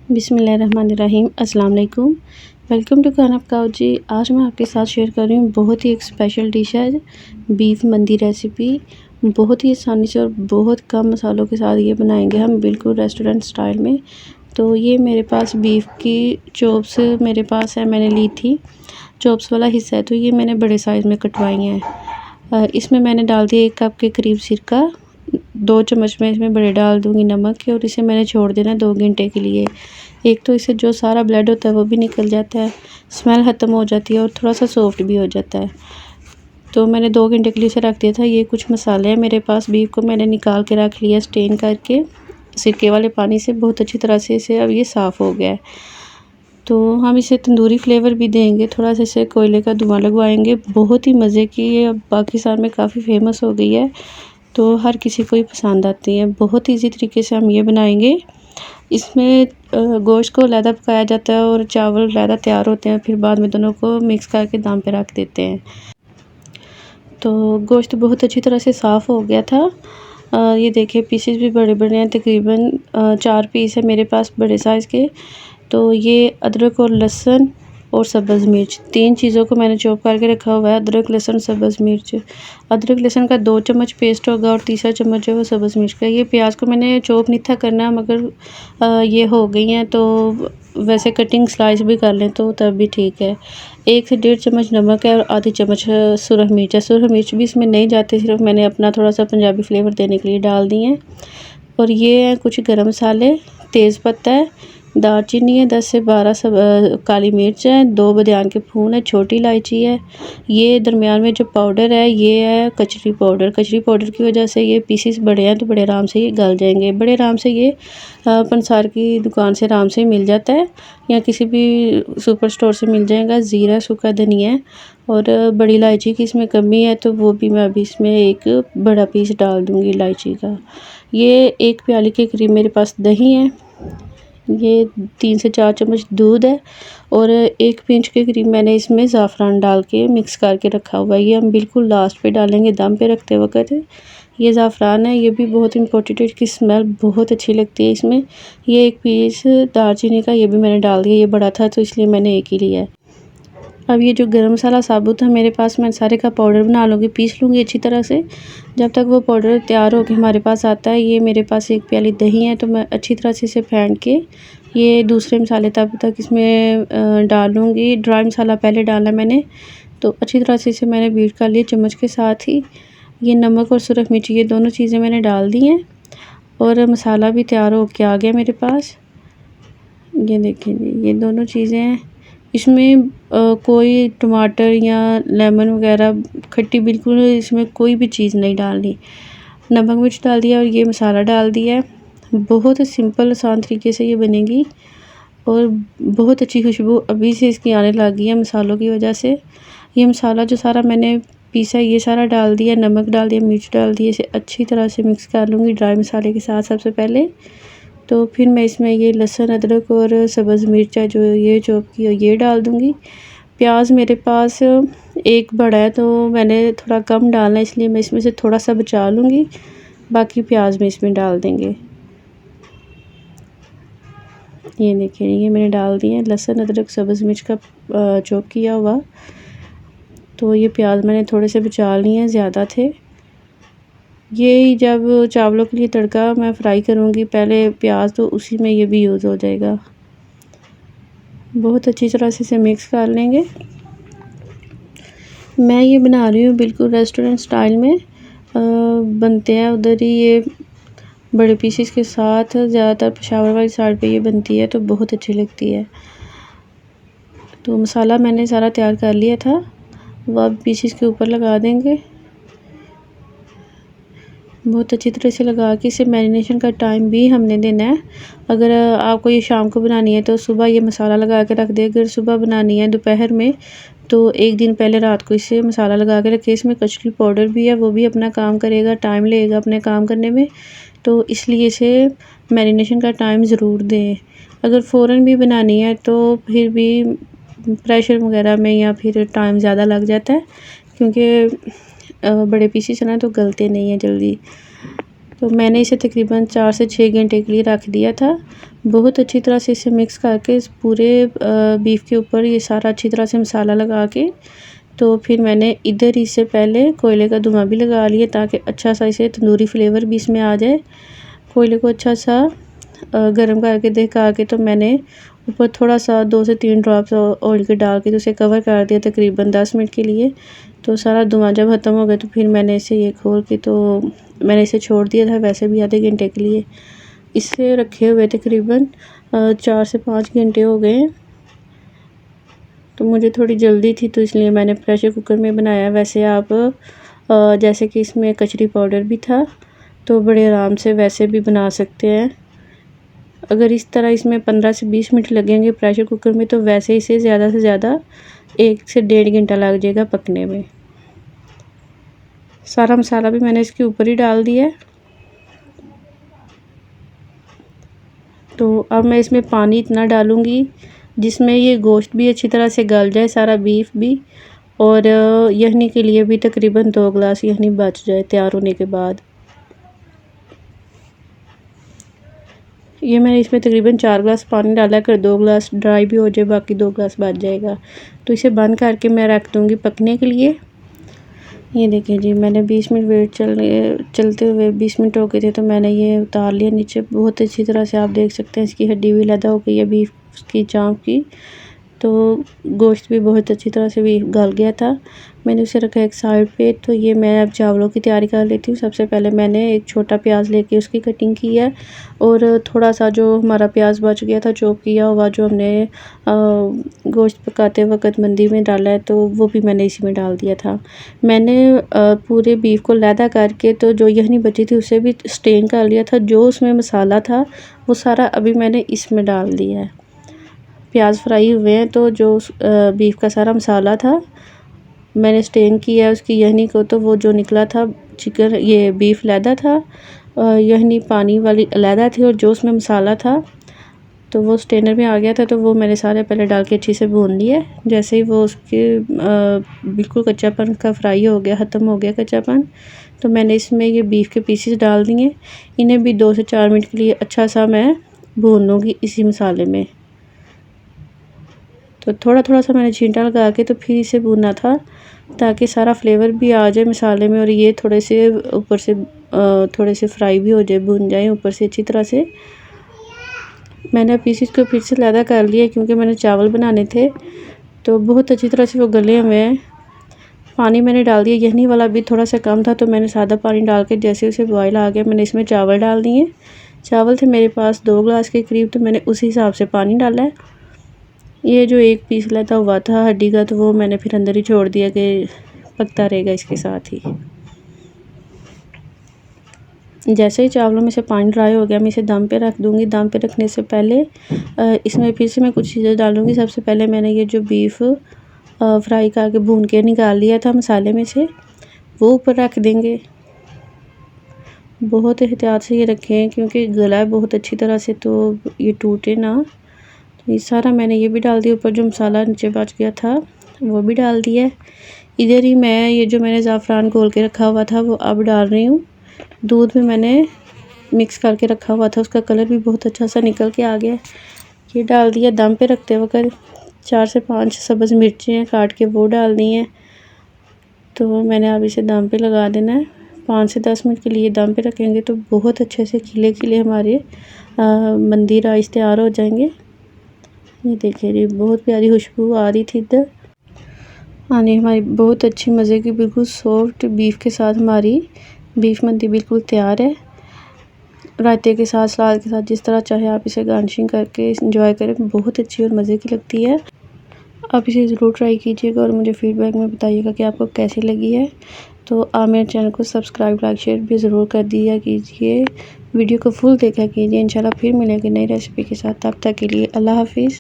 बिस्मिल्लाहिर्रहमानिर्रहीम अस्सलाम वालेकुम। वेलकम टू खाना पकाओ जी। आज मैं आपके साथ शेयर कर रही हूँ बहुत ही एक स्पेशल डिश है, बीफ मंदी रेसिपी। बहुत ही आसानी से और बहुत कम मसालों के साथ ये बनाएंगे हम बिल्कुल रेस्टोरेंट स्टाइल में। तो ये मेरे पास बीफ की चॉप्स मेरे पास है, मैंने ली थी। चॉप्स वाला हिस्सा है तो ये मैंने बड़े साइज़ में कटवाई हैं। इसमें मैंने डाल दिया 1 कप के करीब सिरका। 2 चम्मच में इसमें बड़े डाल दूँगी नमक के, और इसे मैंने छोड़ देना है 2 घंटे के लिए। एक तो इससे जो सारा ब्लड होता है वो भी निकल जाता है, स्मेल ख़त्म हो जाती है और थोड़ा सा सॉफ्ट भी हो जाता है। तो मैंने 2 घंटे के लिए इसे रख दिया था। ये कुछ मसाले हैं मेरे पास। बीफ को मैंने निकाल के रख लिया स्टेन करके सिरके वाले पानी से, बहुत अच्छी तरह से इसे अब ये साफ़ हो गया है। तो हम इसे तंदूरी फ्लेवर भी देंगे, थोड़ा सा इसे कोयले का धुआं लगवाएंगे। बहुत ही मज़े की ये अब पाकिस्तान में काफ़ी फेमस हो गई है, तो हर किसी को ही पसंद आती है। बहुत ईजी तरीके से हम ये बनाएंगे। इसमें गोश्त को अलहदा पकाया जाता है और चावल अलहदा तैयार होते हैं, फिर बाद में दोनों को मिक्स करके दम पे रख देते हैं। तो गोश्त बहुत अच्छी तरह से साफ़ हो गया था। ये देखिए पीसेस भी बड़े बड़े हैं, तकरीबन 4 पीस है मेरे पास बड़े साइज़ के। तो ये अदरक और लहसुन और सब्ज़ मिर्च, 3 चीज़ों को मैंने चॉप करके रखा हुआ है। अदरक लहसुन सब्ज़ मिर्च, अदरक लहसुन का 2 चम्मच पेस्ट होगा और तीसरा चम्मच है वो सब्ज़ मिर्च का। ये प्याज को मैंने चॉप नहीं था करना, मगर ये हो गई हैं तो वैसे कटिंग स्लाइस भी कर लें तो तब भी ठीक है। 1 से 1.5 चम्मच नमक है और आधी चम्मच सुरख मिर्च है। सुरख मिर्च भी इसमें नहीं जाती, सिर्फ मैंने अपना थोड़ा सा पंजाबी फ्लेवर देने के लिए डाल दी हैं। और ये है कुछ गरम मसाले, तेज़ पत्ता है, दालचीनी है, 10 से 12 सब काली मिर्च है, 2 बादियान के फूल है, छोटी इलायची है। ये दरमियान में जो पाउडर है ये है कचरी पाउडर। कचरी पाउडर की वजह से ये पीसेस बड़े हैं तो बड़े आराम से ये गल जाएंगे। बड़े आराम से ये पंसार की दुकान से आराम से मिल जाता है या किसी भी सुपर स्टोर से मिल जाएगा। ज़ीरा, सूखा धनिया है और बड़ी इलायची की इसमें कमी है तो वो भी मैं अभी इसमें एक बड़ा पीस डाल दूँगी इलायची का। ये 1 प्याली के करीब मेरे पास दही है। ये 3 से 4 चम्मच दूध है और 1 पिंच के करीब मैंने इसमें ज़ाफ़रान डाल के मिक्स करके रखा हुआ है। ये हम बिल्कुल लास्ट पे डालेंगे दम पे रखते वक्त। ये ज़ाफ़रान है, ये भी बहुत इम्पोर्टेंट है, इसकी स्मेल बहुत अच्छी लगती है इसमें। ये 1 पीस दालचीनी का ये भी मैंने डाल दिया, ये बड़ा था तो इसलिए मैंने 1 ही लिया है। अब ये जो गरम मसाला साबुत है मेरे पास, मैं सारे का पाउडर बना लूँगी, पीस लूँगी अच्छी तरह से। जब तक वो पाउडर तैयार होकर हमारे पास आता है, ये मेरे पास 1 प्याली दही है तो मैं अच्छी तरह से इसे फेंट के ये दूसरे मसाले तब तक इसमें डाल लूँगी। ड्राई मसाला पहले डाला मैंने, तो अच्छी तरह से इसे मैंने बीट कर लिया चम्मच के साथ ही। ये नमक और सुरख मिर्च ये दोनों चीज़ें मैंने डाल दी हैं और मसाला भी तैयार हो के आ गया मेरे पास। ये देखें जी, ये दोनों चीज़ें हैं। इसमें कोई टमाटर या लेमन वगैरह खट्टी बिल्कुल इसमें कोई भी चीज़ नहीं डालनी। नमक मिर्च डाल दिया और ये मसाला डाल दिया है। बहुत सिंपल आसान तरीके से ये बनेगी और बहुत अच्छी खुशबू अभी से इसकी आने लगी है मसालों की वजह से। ये मसाला जो सारा मैंने पीसा ये सारा डाल दिया, नमक डाल दिया, मिर्च डाल दिया, इसे अच्छी तरह से मिक्स कर लूँगी ड्राई मसाले के साथ सबसे पहले। तो फिर मैं इसमें ये लहसुन, अदरक और सब्ज़ मिर्च है जो ये चॉप की है ये डाल दूँगी। प्याज मेरे पास 1 बड़ा है तो मैंने थोड़ा कम डालना है, इसलिए मैं इसमें से थोड़ा सा बचा लूँगी, बाकी प्याज में इसमें डाल देंगे। ये देखिए ये मैंने डाल दिए लहसुन, अदरक, सब्ज़ मिर्च का चॉप किया हुआ। तो ये प्याज मैंने थोड़े से बचा लिए हैं, ज़्यादा थे। ये जब चावलों के लिए तड़का मैं फ्राई करूँगी पहले प्याज, तो उसी में ये भी यूज़ हो जाएगा। बहुत अच्छी तरह से इसे मिक्स कर लेंगे। मैं ये बना रही हूँ बिल्कुल रेस्टोरेंट स्टाइल में बनते हैं उधर ही ये बड़े पीसेस के साथ। ज़्यादातर पेशावर वाली साइड पे ये बनती है तो बहुत अच्छी लगती है। तो मसाला मैंने सारा तैयार कर लिया था, वो अब पीसेस के ऊपर लगा देंगे। बहुत अच्छी तरह से लगा के इसे मैरिनेशन का टाइम भी हमने देना है। अगर आपको ये शाम को बनानी है तो सुबह ये मसाला लगा के रख दें। अगर सुबह बनानी है दोपहर में तो 1 दिन पहले रात को इसे मसाला लगा के रखें। इसमें कचरी पाउडर भी है, वो भी अपना काम करेगा, टाइम लगेगा अपने काम करने में, तो इसलिए इसे मैरिनेशन का टाइम ज़रूर दें। अगर फ़ौरन भी बनानी है तो फिर भी प्रेशर वगैरह में या फिर टाइम ज़्यादा लग जाता है, क्योंकि बड़े पीसेस हैं ना तो गलते नहीं हैं जल्दी। तो मैंने इसे तकरीबन 4 से 6 घंटे के लिए रख दिया था। बहुत अच्छी तरह से इसे मिक्स करके इस पूरे बीफ के ऊपर ये सारा अच्छी तरह से मसाला लगा के, तो फिर मैंने इधर इससे पहले कोयले का धुआं भी लगा लिया ताकि अच्छा सा इसे तंदूरी फ्लेवर भी इसमें आ जाए। कोयले को अच्छा सा गर्म करके दिखा के तो मैंने ऊपर थोड़ा सा 2 से 3 ड्रॉप्स ऑयल के डाल के तो उसे कवर कर दिया तकरीबन 10 मिनट के लिए। तो सारा धुआं जब ख़त्म हो गया तो फिर मैंने इसे ये खोल के तो मैंने इसे छोड़ दिया था वैसे भी आधे घंटे के लिए। इसे रखे हुए तकरीबन 4 से 5 घंटे हो गए। तो मुझे थोड़ी जल्दी थी तो इसलिए मैंने प्रेशर कुकर में बनाया। वैसे आप जैसे कि इसमें कचरी पाउडर भी था तो बड़े आराम से वैसे भी बना सकते हैं। अगर इस तरह इसमें 15 से 20 मिनट लगेंगे प्रेशर कुकर में तो वैसे इसे ज़्यादा से ज़्यादा 1 से 1.5 घंटा लग जाएगा पकने में। सारा मसाला भी मैंने इसके ऊपर ही डाल दिया है। तो अब मैं इसमें पानी इतना डालूँगी जिसमें ये गोश्त भी अच्छी तरह से गल जाए, सारा बीफ भी, और यखनी के लिए भी तकरीबन 2 गिलास यखनी बच जाए तैयार होने के बाद। ये मैंने इसमें तकरीबन 4 गिलास पानी डाला कर 2 गिलास ड्राई भी हो जाए, बाकी 2 गिलास बच जाएगा। तो इसे बंद करके मैं रख दूँगी पकने के लिए। ये देखिए जी, मैंने 20 मिनट चलते हुए 20 मिनट हो गए थे तो मैंने ये उतार लिया नीचे। बहुत अच्छी तरह से आप देख सकते हैं इसकी हड्डी भी अलग हो गई है बीफ की चाँप की। तो गोश्त भी बहुत अच्छी तरह से भी गल गया था। मैंने उसे रखा एक साइड पे। तो ये मैं अब चावलों की तैयारी कर लेती हूँ। सबसे पहले मैंने एक छोटा प्याज लेके उसकी कटिंग की है और थोड़ा सा जो हमारा प्याज बच गया था चॉप किया हुआ जो हमने गोश्त पकाते वक्त मंदी में डाला है तो वो भी मैंने इसी में डाल दिया था। मैंने पूरे बीफ को लैदा करके तो जो यखनी बची थी उसे भी स्टेन कर लिया था। जो उसमें मसाला था वो सारा अभी मैंने इसमें डाल दिया है। प्याज फ्राई हुए हैं तो जो बीफ का सारा मसाला था मैंने स्टेन किया उसकी यखनी को, तो वो जो निकला था चिकन ये बीफ लैदा था, यखनी पानी वाली अलहदा थी, और जो उसमें मसाला था तो वो स्टेनर में आ गया था। तो वो मैंने सारे पहले डाल के अच्छे से भून लिया। जैसे ही वो उसके बिल्कुल कच्चापन का फ्राई हो गया, ख़त्म हो गया कच्चापन, तो मैंने इसमें ये बीफ के पीसेस डाल दिए। इन्हें भी 2 से 4 मिनट के लिए अच्छा सा मैं भून लूँगी इसी मसाले में। तो थोड़ा थोड़ा सा मैंने छींटा लगा के तो फिर इसे भूनना था ताकि सारा फ्लेवर भी आ जाए मसाले में और ये थोड़े से ऊपर से थोड़े से फ्राई भी हो जाए, भून जाए ऊपर से अच्छी तरह से। मैंने पीसेस को फिर से लैदा कर लिया क्योंकि मैंने चावल बनाने थे। तो बहुत अच्छी तरह से वो गले हुए हैं। पानी मैंने डाल दिया, यखनी वाला भी थोड़ा सा कम था तो मैंने सादा पानी डाल के जैसे उसे बॉयल आ गया मैंने इसमें चावल डाल दिए। चावल थे मेरे पास 2 गिलास के करीब तो मैंने उसी हिसाब से पानी डाला है। ये जो एक पीस लैदा हुआ था हड्डी का तो वो मैंने फिर अंदर ही छोड़ दिया कि पकता रहेगा इसके साथ ही। जैसे ही चावलों में से पानी ड्राई हो गया मैं इसे दम पे रख दूँगी। दम पे रखने से पहले इसमें फिर से मैं कुछ चीज़ें डालूँगी। सबसे पहले मैंने ये जो बीफ फ्राई करके भून के निकाल लिया था मसाले में से वो ऊपर रख देंगे। बहुत एहतियात से ये रखें क्योंकि गला है बहुत अच्छी तरह से तो ये टूटे ना। तो ये सारा मैंने ये भी डाल दिया। ऊपर जो मसाला नीचे बच गया था वो भी डाल दिया। इधर ही मैं ये जो मैंने ज़ाफ़रान घोल के रखा हुआ था वो अब डाल रही हूँ। दूध में मैंने मिक्स करके रखा हुआ था, उसका कलर भी बहुत अच्छा सा निकल के आ गया। ये डाल दिया। दम पे रखते वक्त 4 से 5 सब्ज़ मिर्चें काट के वो डाल दी हैं। तो मैंने अब इसे दम पे लगा देना है। 5 से 10 मिनट के लिए दम पे रखेंगे तो बहुत अच्छे से खिले खिले हमारे मंदी राइस तैयार हो जाएंगे। ये देखिए जी, बहुत प्यारी खुशबू आ रही थी इधर। हाँ जी, हमारी बहुत अच्छी मज़े की बिल्कुल सॉफ्ट बीफ के साथ हमारी बीफ मंदी बिल्कुल तैयार है। रायते के साथ, सलाद के साथ, जिस तरह चाहे आप इसे गार्निशिंग करके इंजॉय करें, बहुत अच्छी और मज़े की लगती है। आप इसे ज़रूर ट्राई कीजिएगा और मुझे फ़ीडबैक में बताइएगा कि आपको कैसी लगी है। तो आप मेरे चैनल को सब्सक्राइब, लाइक, शेयर भी ज़रूर कर दिया कीजिए। वीडियो को फुल देखा कीजिए। इंशाल्लाह फिर मिलेंगे नई रेसिपी के साथ। तब तक के लिए अल्लाह हाफ़िज़।